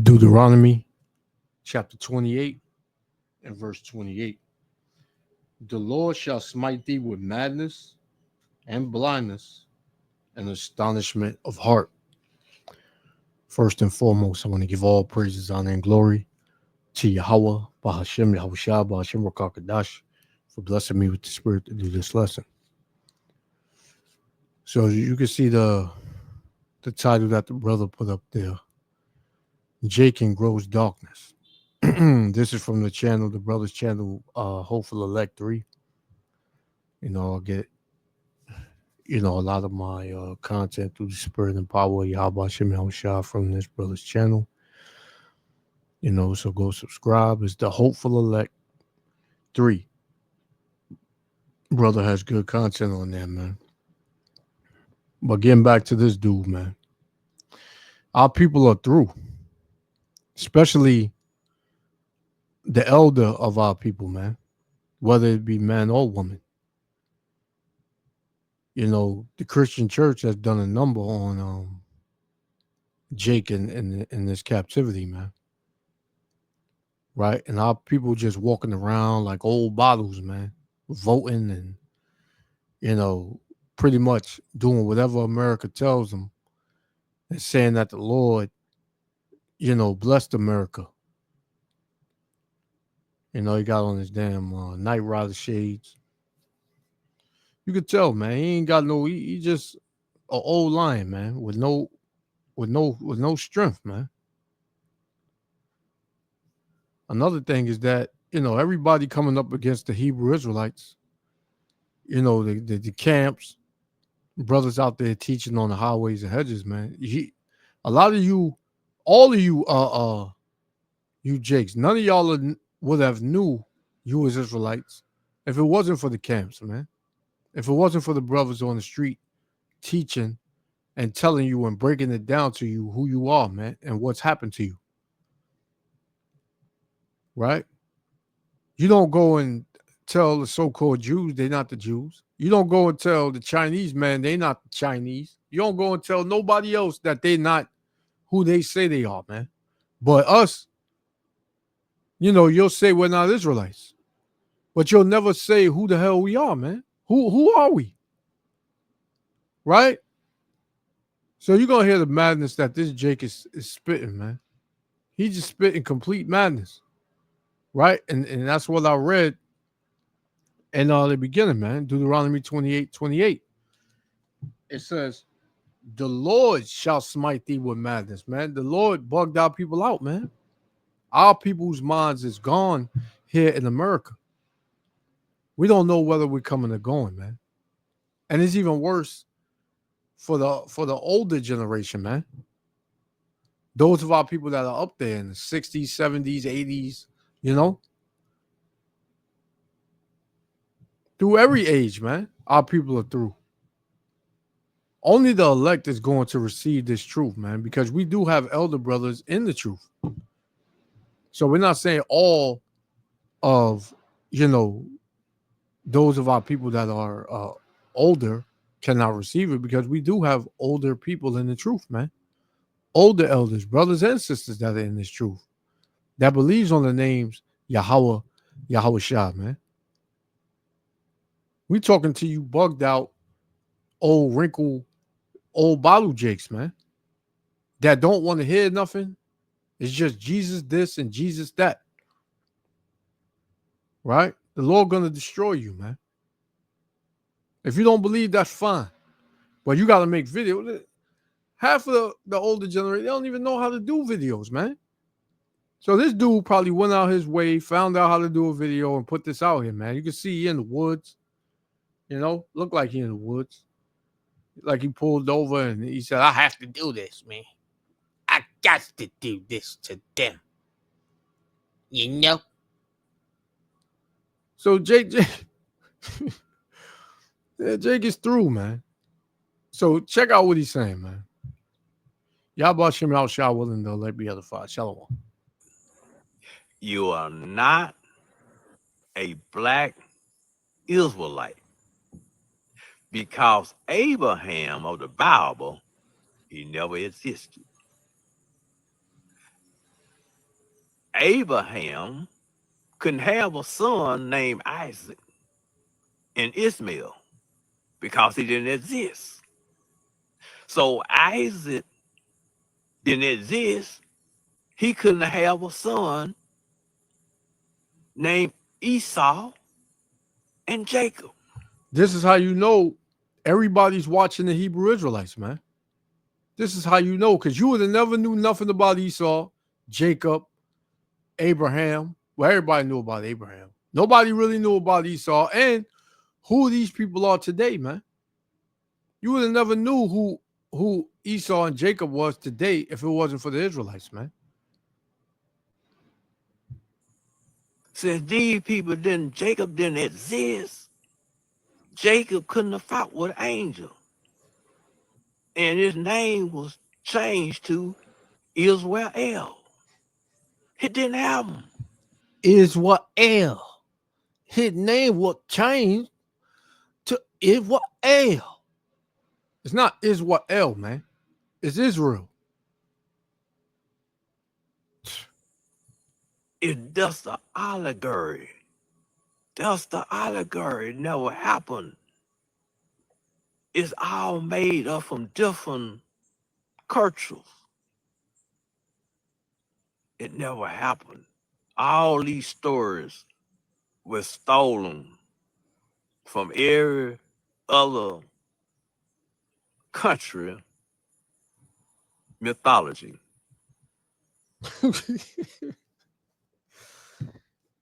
Deuteronomy chapter 28 and verse 28. The Lord shall smite thee with madness and blindness and astonishment of heart. First and foremost, I want to give all praises, honor, and glory to Yahweh, Bahashem, Yahushua, Bahashem, Rakakadash, for blessing me with the spirit to do this lesson. So you can see the title that the brother put up there, Jake and Grows Darkness. This is from the channel, the brother's channel, Hopeful Elect 3. I'll get, a lot of my content through the spirit and power of Yahweh Shem Yahushua from this brother's channel. So go subscribe. It's the Hopeful Elect 3. Brother has good content on there, man. But getting back to this dude, man. Our people are through. Especially the elder of our people, man. Whether it be man or woman. The Christian church has done a number on Jake in this captivity, man. Right? And our people just walking around like old bottles, man. Voting and, pretty much doing whatever America tells them. And saying that the Lord, blessed America. He got on his damn Night Rider shades. You could tell, man, he ain't got no. He just an old lion, man, with no strength, man. Another thing is that everybody coming up against the Hebrew Israelites. The camps, brothers out there teaching on the highways and hedges, man. A lot of you, all of you, you Jakes, none of y'all would have knew you as Israelites if it wasn't for the camps, man. If it wasn't for the brothers on the street teaching and telling you and breaking it down to you who you are, man, and what's happened to you. Right? You don't go and tell the so-called Jews they're not the Jews. You don't go and tell the Chinese, man, they're not the Chinese. You don't go and tell nobody else that they're not who they say they are, man. But us, you'll say we're not Israelites. But you'll never say who the hell we are, man. Who are we? Right? So you're going to hear the madness that this Jake is spitting, man. He's just spitting complete madness. Right? And that's what I read in the beginning, man. Deuteronomy 28:28. It says, the Lord shall smite thee with madness, man. The Lord bugged our people out, man. Our people's minds is gone here in America. We don't know whether we're coming or going, man. And it's even worse for the older generation, man. Those of our people that are up there in the 60s, 70s, 80s, through every age, man, our people are through. Only the elect is going to receive this truth, man, because we do have elder brothers in the truth. So we're not saying all of, those of our people that are older cannot receive it, because we do have older people in the truth, man. Older elders, brothers and sisters that are in this truth, that believes on the names Yahweh, Yahushua, man. We talking to you bugged out, old wrinkle, old bottle jakes, man, that don't want to hear nothing. It's just Jesus this and Jesus that. Right? The Lord gonna destroy you, man. If you don't believe, that's fine. But you got to make videos. Half of the older generation, they don't even know how to do videos, man. So this dude probably went out his way, found out how to do a video, and put this out here, man. You can see he in the woods. Look like he in the woods. Like he pulled over and he said, I have to do this, man. I got to do this to them. So Jake Jake is through, man. So check out what he's saying, man. Yahweh Shem Yahushua willing to let me other five. Shalom. You are not a black Israelite, because Abraham of the Bible, he never existed. Abraham couldn't have a son named Isaac and Ishmael because he didn't exist. So Isaac didn't exist. He couldn't have a son named Esau and Jacob. This is how you know everybody's watching the Hebrew Israelites, man. This is how you know, because you would have never knew nothing about Esau, Jacob, Abraham. Well, everybody knew about Abraham. Nobody really knew about Esau and who these people are today, man. You would have never knew who Esau and Jacob was today if it wasn't for the Israelites, man. Since these people Jacob didn't exist, Jacob couldn't have fought with angel. And his name was changed to Israel. He didn't have him. Israel. His name was changed to Israel. It's not Israel, man. It's Israel. It's just an allegory. Just the allegory. It never happened. It's all made up from different cultures. It never happened. All these stories were stolen from every other country mythology.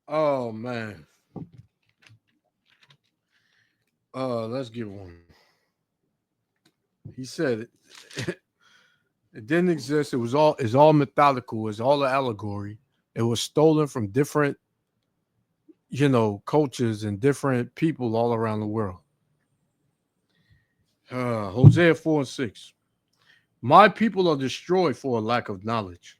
Oh man. Let's get one. He said it, it didn't exist. It's all mythological. It's all an allegory. It was stolen from different, cultures and different people all around the world. Hosea 4:6. My people are destroyed for a lack of knowledge.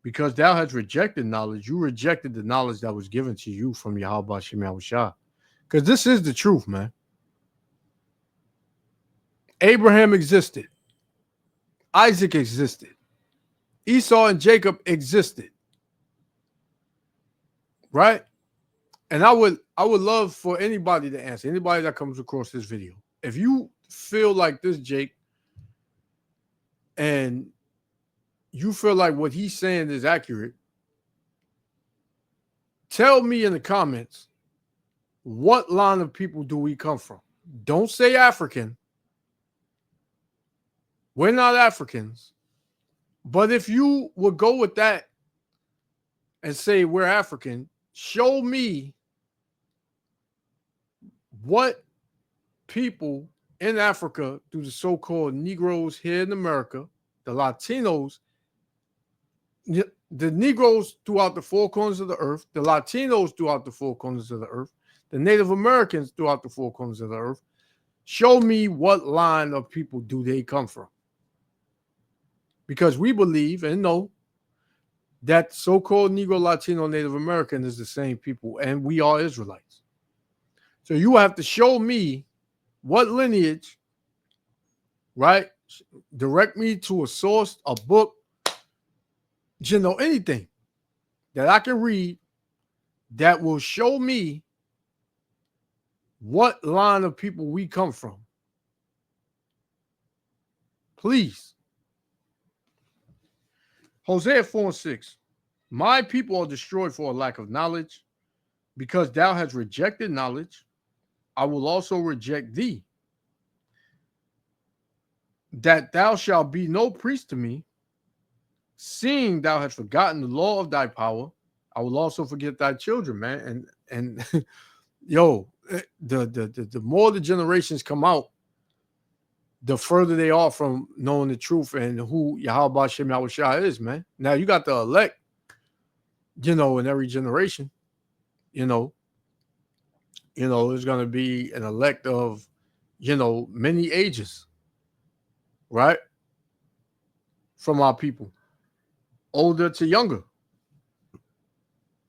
Because thou hast rejected knowledge, you rejected the knowledge that was given to you from Yahweh Shem Shah. Because this is the truth, man. Abraham existed. Isaac existed. Esau and Jacob existed. Right? And I would love for anybody to answer, anybody that comes across this video. If you feel like this, Jake, and you feel like what he's saying is accurate, tell me in the comments, what line of people do we come from? Don't say African. We're not Africans. But if you would go with that and say we're African, show me what people in Africa do the so-called Negroes here in America, the Latinos, the Negroes throughout the four corners of the earth, the Latinos throughout the four corners of the earth, the Native Americans throughout the four corners of the earth. Show me what line of people do they come from. Because we believe and know that so-called Negro, Latino, Native American is the same people, and we are Israelites. So you have to show me what lineage, right? Direct me to a source, a book, anything that I can read that will show me what line of people we come from. Please. Hosea 4:6. My people are destroyed for a lack of knowledge. Because thou hast rejected knowledge, I will also reject thee. That thou shalt be no priest to me, seeing thou hast forgotten the law of thy power, I will also forget thy children, man. And yo, the more the generations come out, the further they are from knowing the truth and who Yahweh Shem Yahushua is, man. Now you got the elect, in every generation, there's going to be an elect of, many ages, right? From our people, older to younger.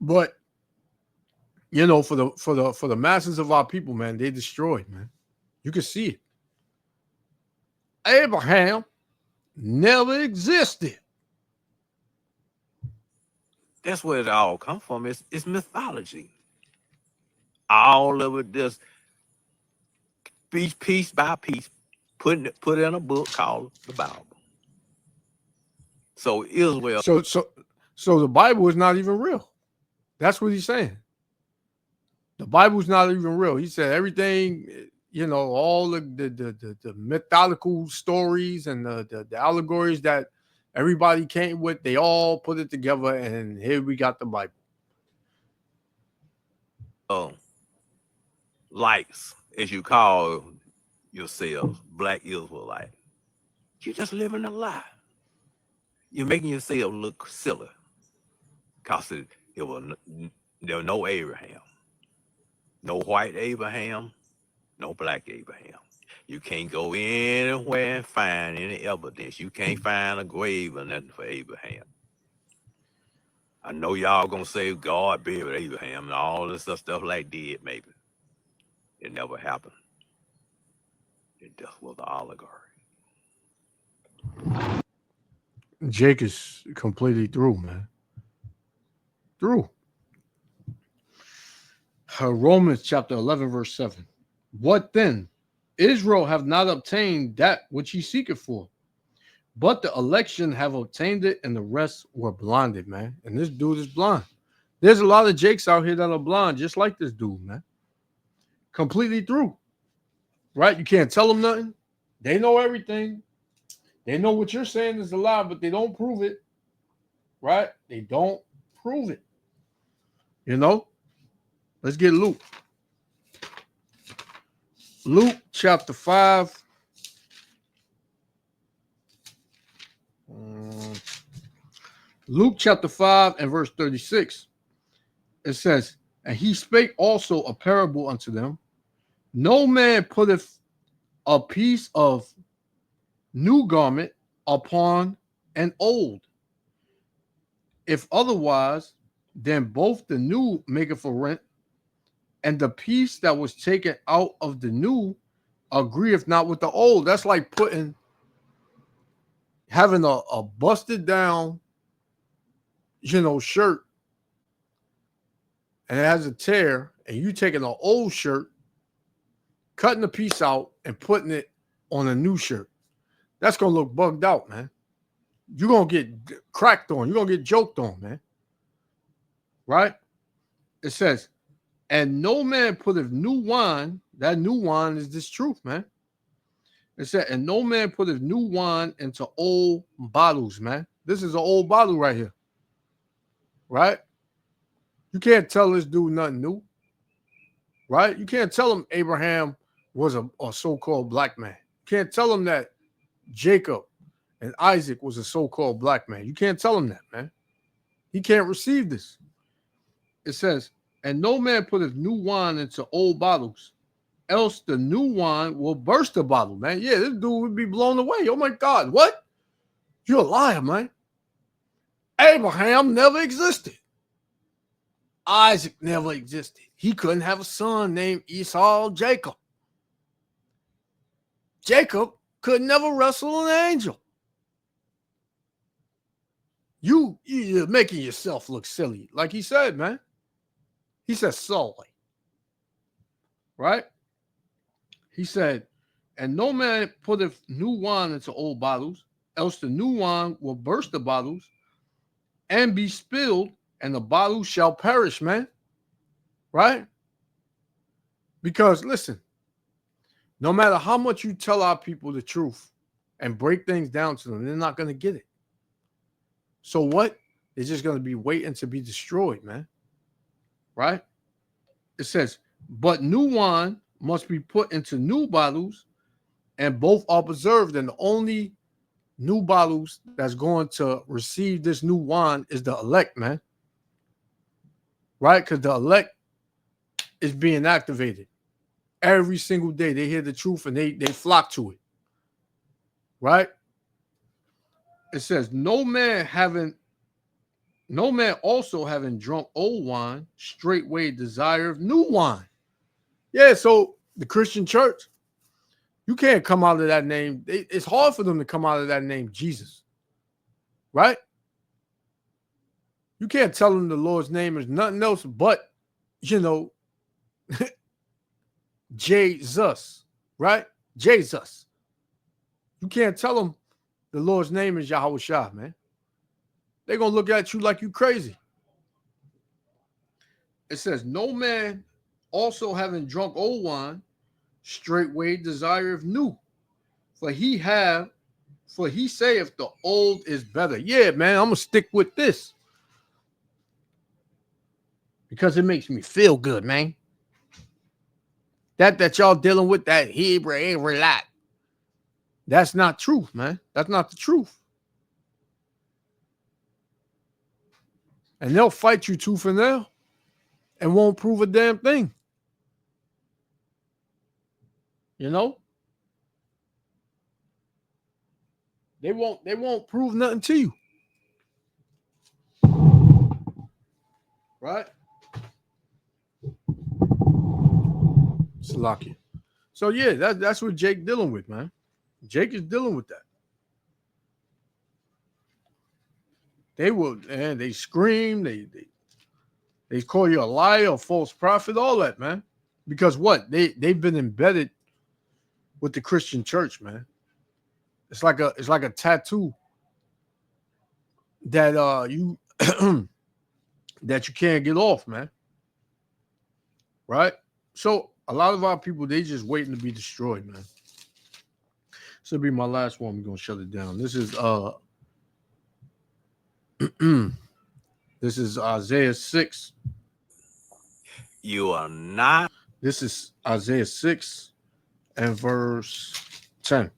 But for the masses of our people, man, they destroyed, man. You can see it. Abraham never existed. That's where it all comes from. It's mythology. All of it just piece by piece, put in a book called the Bible. So Israel. So the Bible is not even real. That's what he's saying. The Bible's not even real. He said everything, all the mythological stories and the allegories that everybody came with, they all put it together, and here we got the Bible. Likes, as you call yourselves, Black Israelite, you're just living a lie. You're making yourself look silly because there was no Abraham, no white Abraham, no black Abraham. You can't go anywhere and find any evidence. You can't find a grave or nothing for Abraham. I know y'all gonna say God buried Abraham and all this stuff like that, maybe. It never happened. It just was an allegory. Jake is completely through, man. Through. Romans chapter 11, verse 7. What then? Israel have not obtained that which he seeketh for, but the election have obtained it, and the rest were blinded, man. And this dude is blind. There's a lot of Jakes out here that are blind, just like this dude, man. Completely through. Right? You can't tell them nothing. They know everything. They know what you're saying is a lie, but they don't prove it. Right? They don't prove it. Let's get Luke. Luke chapter 5. Luke chapter 5 and verse 36. It says, and he spake also a parable unto them. No man putteth a piece of new garment upon an old. If otherwise, then both the new maketh a rent, and the piece that was taken out of the new agreeth not with the old. That's like having a busted down, shirt, and it has a tear, and you taking an old shirt, cutting the piece out, and putting it on a new shirt. That's going to look bugged out, man. You're going to get cracked on. You're going to get joked on, man. Right? It says, and no man putteth new wine. That new wine is this truth, man. It said, and no man putteth new wine into old bottles, man. This is an old bottle right here. Right? You can't tell this dude nothing new. Right? You can't tell him Abraham was a so-called black man. You can't tell him that Jacob and Isaac was a so-called black man. You can't tell him that, man. He can't receive this. It says, and no man putteth new wine into old bottles, else the new wine will burst the bottle, man. Yeah, this dude would be blown away. Oh, my God. What? You're a liar, man. Abraham never existed. Isaac never existed. He couldn't have a son named Esau Jacob. Jacob could never wrestle an angel. You're making yourself look silly. Like he said, man. He said solely. Right? He said, and no man putteth new wine into old bottles, else the new wine will burst the bottles and be spilled, and the bottle shall perish, man. Right? Because, listen, no matter how much you tell our people the truth and break things down to them, they're not going to get it. So what? They're just going to be waiting to be destroyed, man. Right? It says, but new wine must be put into new bottles, and both are preserved. And the only new bottles that's going to receive this new wine is the elect, man. Right? Because the elect is being activated. Every single day they hear the truth and they flock to it. Right? It says, no man also having drunk old wine, straightway desire new wine. Yeah, so the Christian church, you can't come out of that name. It's hard for them to come out of that name, Jesus. Right? You can't tell them the Lord's name is nothing else but, you know, Jesus, right? Jesus. You can't tell them the Lord's name is Yahweh Shah, man. They're going to look at you like you crazy. It says, no man also having drunk old wine straightway desireth new. For he have, for he saith the old is better. Yeah, man, I'm going to stick with this. Because it makes me feel good, man. That y'all dealing with that Hebrew lot. That's not truth, man. That's not the truth. And they'll fight you tooth and nail and won't prove a damn thing. You know? They won't prove nothing to you. Right? Salakia. So yeah, that's what Jake dealing with, man. Jake is dealing with that. They will, and they scream, they call you a liar, a false prophet, all that, man. Because what? They've been embedded with the Christian church, man. It's like a tattoo that you that you can't get off, man. Right? So a lot of our people, they just waiting to be destroyed, man. This will be my last one. We're gonna shut it down. This is this is Isaiah 6. You are not. This is Isaiah 6 and verse 10.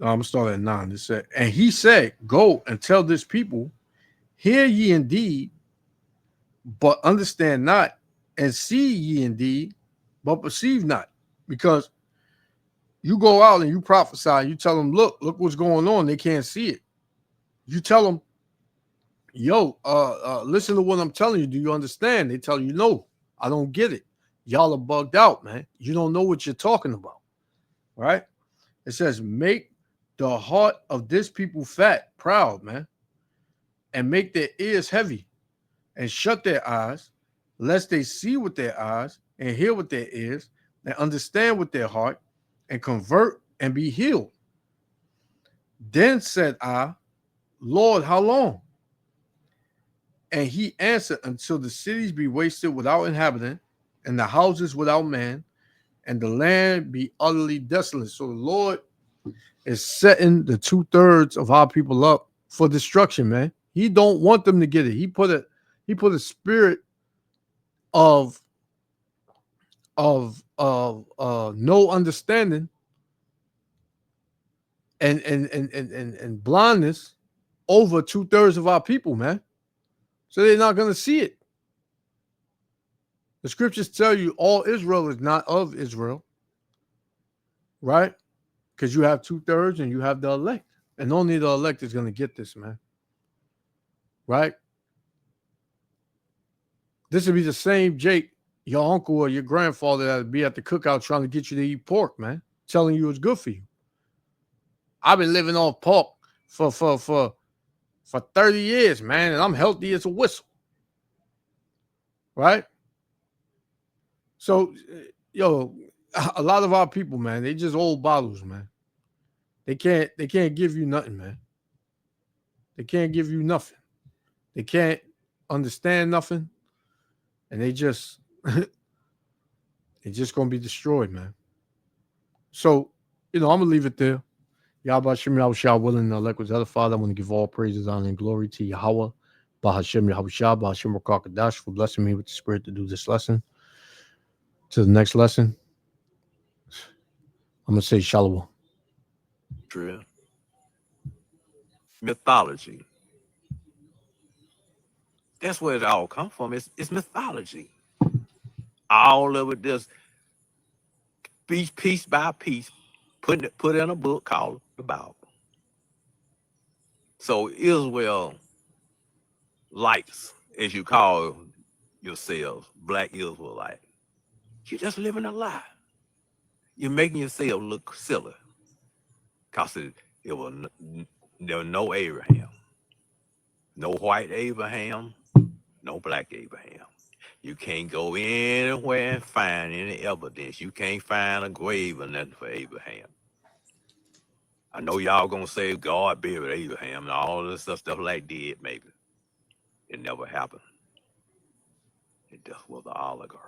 I'm gonna start at 9. It said, and he said, go and tell this people, hear ye indeed, but understand not, and see ye indeed, but perceive not. Because you go out and you prophesy, you tell them, look what's going on. They can't see it. You tell them, yo, listen to what I'm telling you. Do you understand? They tell you, no, I don't get it. Y'all are bugged out, man. You don't know what you're talking about. Right? It says, make the heart of this people fat, proud, man, and make their ears heavy and shut their eyes, lest they see with their eyes and hear with their ears and understand with their heart and convert and be healed. Then said I, Lord, how long? And he answered, until the cities be wasted without inhabitant, and the houses without man, and the land be utterly desolate. So the Lord is setting the 2/3 of our people up for destruction, man. He don't want them to get it. He put a spirit of no understanding and blindness over 2/3 of our people, man. So they're not going to see it. The scriptures tell you all Israel is not of Israel, right? Because you have 2/3 and you have the elect. And only the elect is going to get this, man. Right? This would be the same Jake, your uncle or your grandfather that would be at the cookout trying to get you to eat pork, man. Telling you it's good for you. I've been living off pork for 30 years, man, and I'm healthy as a whistle. Right? So, yo, a lot of our people, man, they just old bottles, man. They can't give you nothing, man. They can't give you nothing. They can't understand nothing. And they just they're just gonna be destroyed, man. So, I'm gonna leave it there. Yahweh Shem Yahushua willing and elect was other Father. I want to give all praises, honor, and glory to Yahweh, Bahashem Yahushua, Bahashem Rakakadash, for blessing me with the spirit to do this lesson. To the next lesson, I'm gonna say Shalom. True. Mythology. That's where it all comes from. It's mythology. All of it just piece by piece, put in a book called the Bible. So Israel lights, as you call yourselves, black Israelite, you're just living a lie. You're making yourself look silly. Because it was There was no Abraham. No white Abraham, no black Abraham. You can't go anywhere and find any evidence. You can't find a grave or nothing for Abraham. I know y'all gonna say God buried Abraham and all this stuff like that, maybe. It never happened. It just was an oligarchy.